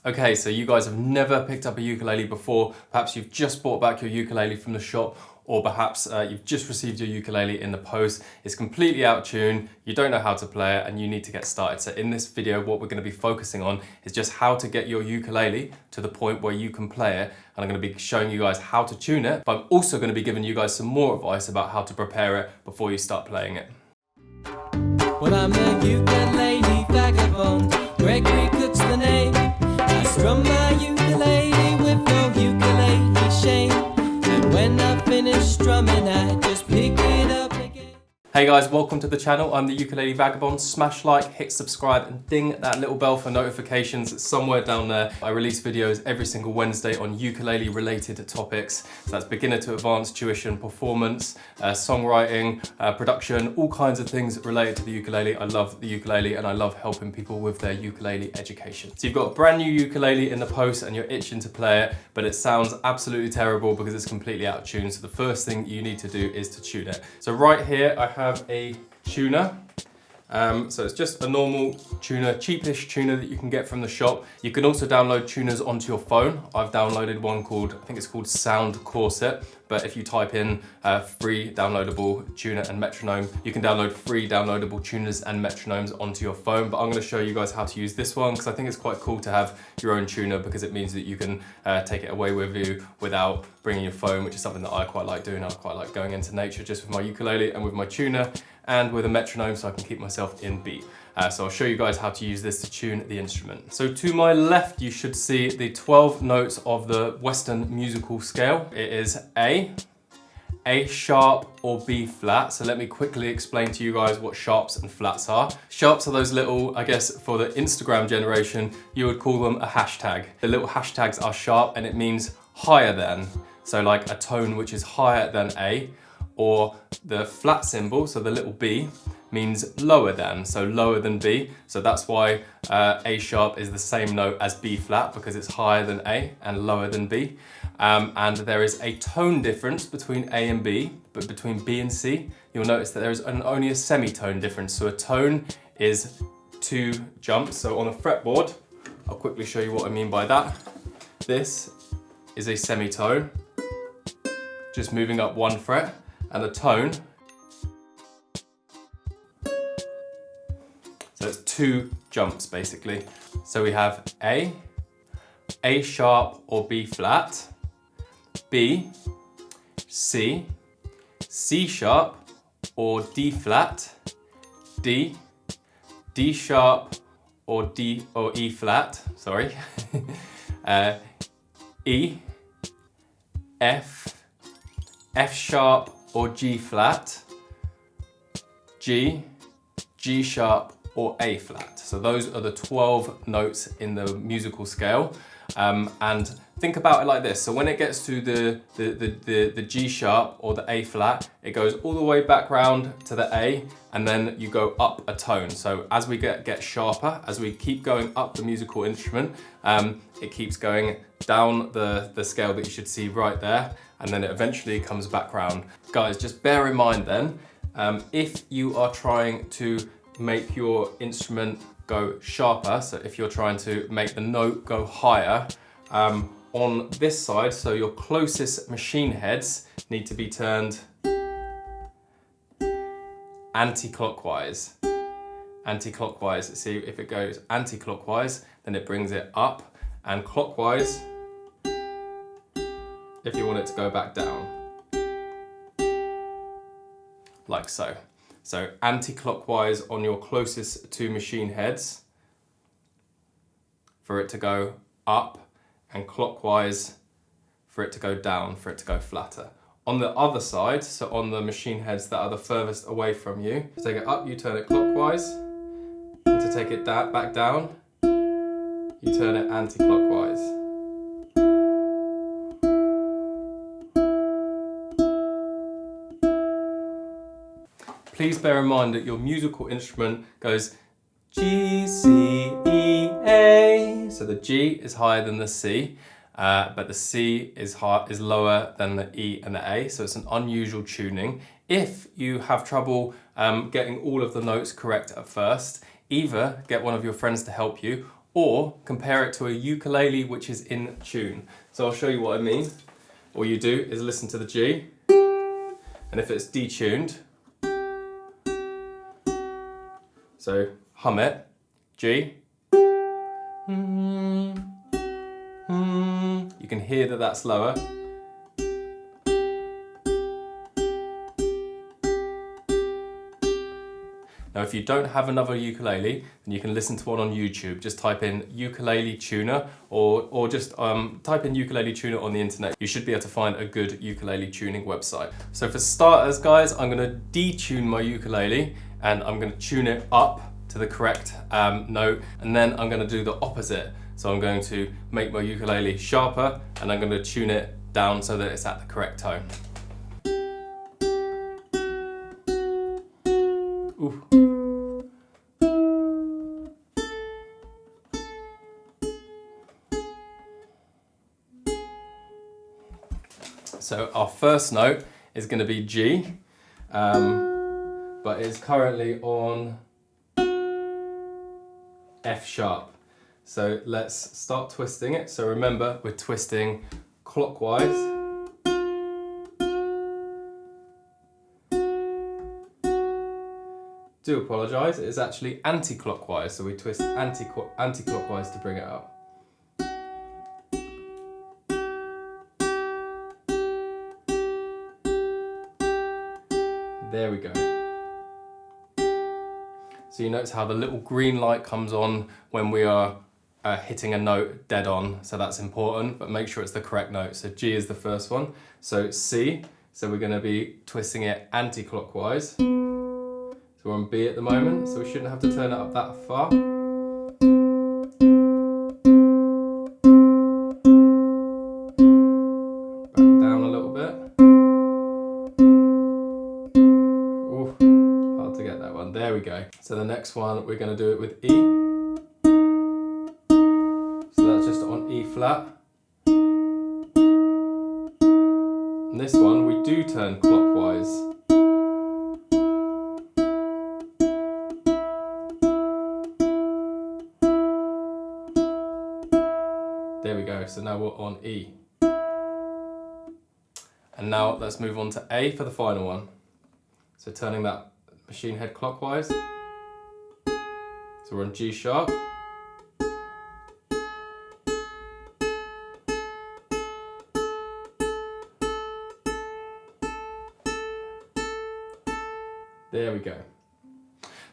Okay, so you guys have never picked up a ukulele before. Perhaps you've just bought back your ukulele from the shop, or perhaps you've just received your ukulele in the post. It's completely out of tune, you don't know how to play it, and you need to get started. So in this video, what we're going to be focusing on is just how to get your ukulele to the point where you can play it. And I'm going to be showing you guys how to tune it, but I'm also going to be giving you guys some more advice about how to prepare it before you start playing it. Well, I'm a ukulele vagabond, Gregory Cook's the name. I strum my ukulele with no ukulele shame. And when I finish strumming, I just pick it up again. Hey guys, welcome to the channel. I'm the Ukulele Vagabond. Smash like, hit subscribe, and ding that little bell for notifications. It's somewhere down there. I release videos every single Wednesday on ukulele related topics. So that's beginner to advanced tuition, performance, songwriting, production, all kinds of things related to the ukulele. I love the ukulele and I love helping people with their ukulele education. So you've got a brand new ukulele in the post and you're itching to play it, but it sounds absolutely terrible because it's completely out of tune. So the first thing you need to do is to tune it. So right here, I have a tuner. So it's just a normal tuner, cheapish tuner that you can get from the shop. You can also download tuners onto your phone. I've downloaded one called, I think it's called Sound Corset, but if you type in free downloadable tuner and metronome, you can download free downloadable tuners and metronomes onto your phone. But I'm going to show you guys how to use this one because I think it's quite cool to have your own tuner because it means that you can take it away with you without bringing your phone, which is something that I quite like doing. I quite like going into nature just with my ukulele and with my tuner and with a metronome so I can keep myself in beat. So I'll show you guys how to use this to tune the instrument. So to my left, you should see the 12 notes of the Western musical scale. It is A sharp or B flat. So let me quickly explain to you guys what sharps and flats are. Sharps are those little, I guess for the Instagram generation, you would call them a hashtag. The little hashtags are sharp and it means higher than. So like a tone which is higher than A, or the flat symbol, so the little B, means lower than, so lower than B. So that's why A sharp is the same note as B flat because it's higher than A and lower than B. And there is a tone difference between A and B, but between B and C, you'll notice that there is only a semitone difference. So a tone is 2 jumps. So on a fretboard, I'll quickly show you what I mean by that. This is a semitone, just moving up 1 fret, and a tone. So it's 2 jumps basically. So we have A sharp or B flat, B, C, C sharp or D flat, D, D sharp or E flat, sorry, E, F sharp or G flat, G sharp or A flat. So those are the 12 notes in the musical scale. And think about it like this. So when it gets to the G sharp or the A flat, it goes all the way back round to the A, and then you go up a tone. So as we get sharper, as we keep going up the musical instrument, it keeps going down the scale that you should see right there, and then it eventually comes back round. Guys, just bear in mind then, if you are trying to make your instrument go sharper, so if you're trying to make the note go higher, on this side, so your closest machine heads need to be turned anti-clockwise. Anti-clockwise, see if it goes anti-clockwise, then it brings it up, and clockwise, if you want it to go back down. Like so. So anti-clockwise on your closest 2 machine heads for it to go up, and clockwise for it to go down, for it to go flatter. On the other side, so on the machine heads that are the furthest away from you, to take it up, you turn it clockwise, and to take it back down, you turn it anti-clockwise. Please bear in mind that your musical instrument goes G, C, E, A. So the G is higher than the C, but the C is lower than the E and the A. So it's an unusual tuning. If you have trouble getting all of the notes correct at first, either get one of your friends to help you, or compare it to a ukulele which is in tune. So I'll show you what I mean. All you do is listen to the G, and if it's detuned, so hum it, G, you can hear that that's lower. Now if you don't have another ukulele, then you can listen to one on YouTube. Just type in ukulele tuner or just type in ukulele tuner on the internet. You should be able to find a good ukulele tuning website. So for starters, guys, I'm gonna detune my ukulele and I'm gonna tune it up to the correct note, and then I'm gonna do the opposite. So I'm going to make my ukulele sharper and I'm gonna tune it down so that it's at the correct tone. Ooh. So our first note is going to be G, but it's currently on F sharp. So let's start twisting it. So remember, we're twisting clockwise. Do apologise, it is actually anti-clockwise, so we twist anti-clockwise to bring it up. There we go. So you notice how the little green light comes on when we are hitting a note dead on, so that's important, but make sure it's the correct note. So G is the first one. So C, so we're going to be twisting it anti-clockwise. So we're on B at the moment, so we shouldn't have to turn it up that far. Back down a little bit. Ooh, hard to get that one. There we go. So the next one, we're going to do it with E. So that's just on E flat. And this one, we do turn clockwise. There we go, so now we're on E. And now let's move on to A for the final one. So turning that machine head clockwise. So we're on G sharp. There we go.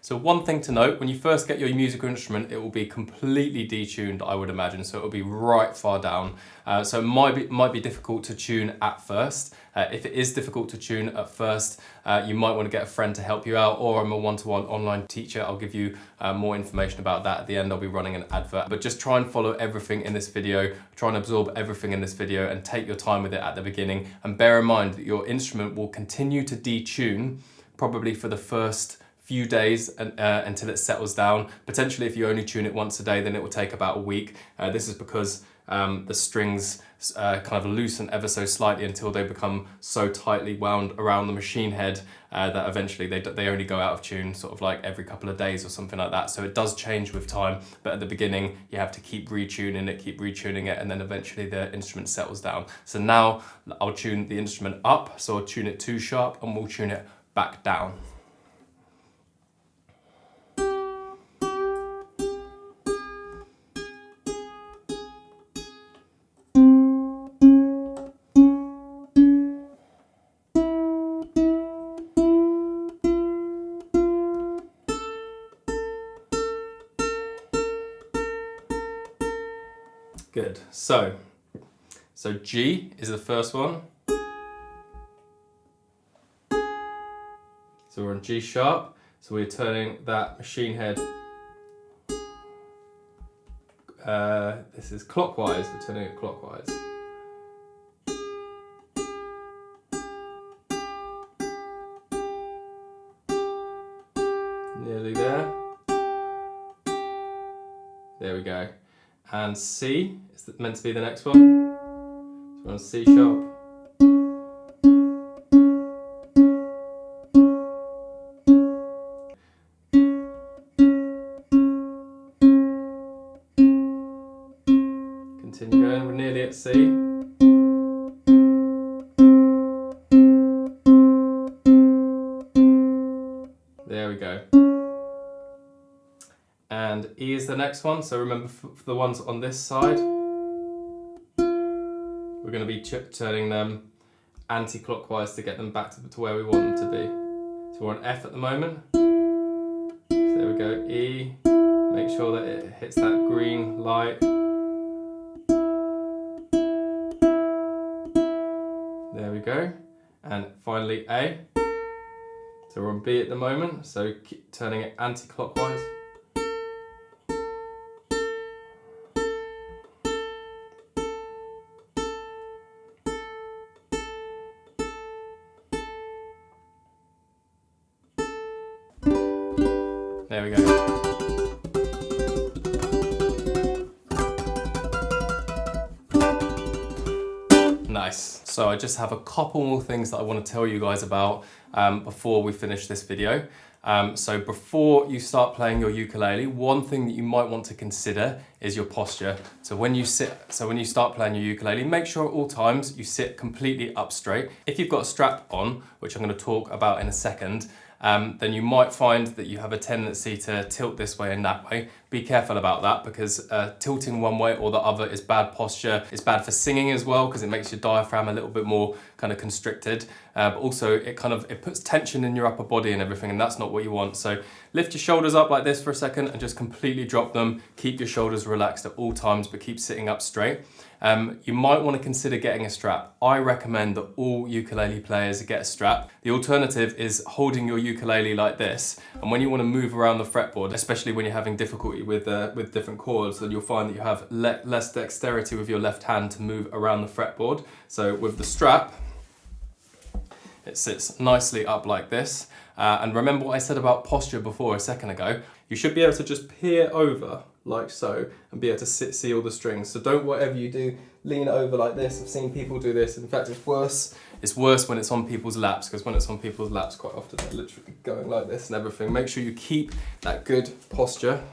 So one thing to note, when you first get your musical instrument, it will be completely detuned, I would imagine. So it will be right far down. So it might be difficult to tune at first. If it is difficult to tune at first, you might want to get a friend to help you out, or I'm a one-to-one online teacher. I'll give you more information about that at the end. I'll be running an advert. But just try and follow everything in this video. Try and absorb everything in this video and take your time with it at the beginning. And bear in mind that your instrument will continue to detune probably for the first few days until it settles down. Potentially if you only tune it once a day, then it will take about a week. This is because the strings kind of loosen ever so slightly until they become so tightly wound around the machine head that eventually they only go out of tune sort of like every couple of days or something like that. So it does change with time, but at the beginning you have to keep retuning it, and then eventually the instrument settles down. So now I'll tune the instrument up, so I'll tune it 2 sharp and we'll tune it back down. Good. So G is the first one. So we're on G sharp. So we're turning that machine head. This is clockwise. We're turning it clockwise. Nearly there. There we go. And C is meant to be the next one. So we're on C sharp. Continue going, we're nearly at C. There we go. And E is the next one, so remember for the ones on this side, we're going to be turning them anti-clockwise to get them back to where we want them to be. So we're on F at the moment. So there we go, E, make sure that it hits that green light. There we go. And finally A. So we're on B at the moment, so keep turning it anti-clockwise. There we go. Nice. So I just have a couple more things that I want to tell you guys about before we finish this video. So before you start playing your ukulele, one thing that you might want to consider is your posture. So when you start playing your ukulele, make sure at all times you sit completely up straight. If you've got a strap on, which I'm going to talk about in a second, then you might find that you have a tendency to tilt this way and that way. Be careful about that, because tilting one way or the other is bad posture. It's bad for singing as well, because it makes your diaphragm a little bit more kind of constricted. But also it puts tension in your upper body and everything, and that's not what you want. So lift your shoulders up like this for a second and just completely drop them. Keep your shoulders relaxed at all times, but keep sitting up straight. You might want to consider getting a strap. I recommend that all ukulele players get a strap. The alternative is holding your ukulele like this, and when you want to move around the fretboard, especially when you're having difficulty with different chords, then you'll find that you have less dexterity with your left hand to move around the fretboard. So with the strap, it sits nicely up like this. And remember what I said about posture before a second ago. You should be able to just peer over like so and be able to see all the strings. So don't, whatever you do, lean over like this. I've seen people do this. In fact, it's worse. It's worse when it's on people's laps, because when it's on people's laps, quite often they're literally going like this and everything. Make sure you keep that good posture.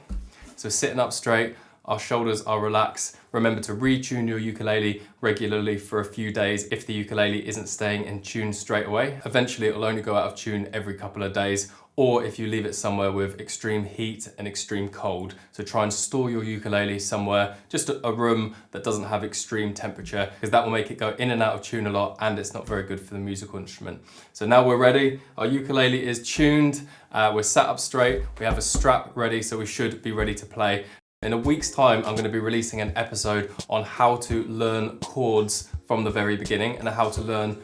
So sitting up straight, our shoulders are relaxed. Remember to retune your ukulele regularly for a few days if the ukulele isn't staying in tune straight away. Eventually it'll only go out of tune every couple of days, or if you leave it somewhere with extreme heat and extreme cold. So try and store your ukulele somewhere, just a room that doesn't have extreme temperature, because that will make it go in and out of tune a lot, and it's not very good for the musical instrument. So now we're ready. Our ukulele is tuned. We're sat up straight. We have a strap ready, so we should be ready to play. In a week's time, I'm going to be releasing an episode on how to learn chords from the very beginning and how to learn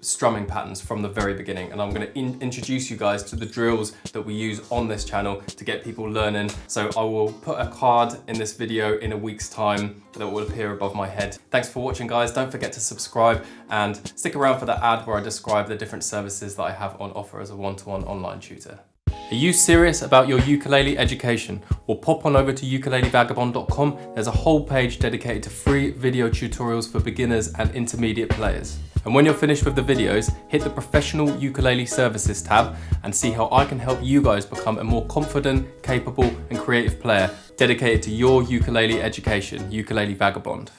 strumming patterns from the very beginning. And I'm going to introduce you guys to the drills that we use on this channel to get people learning. So I will put a card in this video in a week's time that will appear above my head. Thanks for watching, guys. Don't forget to subscribe and stick around for the ad where I describe the different services that I have on offer as a one-to-one online tutor. Are you serious about your ukulele education? Well, pop on over to ukulelevagabond.com. There's a whole page dedicated to free video tutorials for beginners and intermediate players. And when you're finished with the videos, hit the Professional Ukulele Services tab and see how I can help you guys become a more confident, capable and creative player dedicated to your ukulele education. Ukulele Vagabond.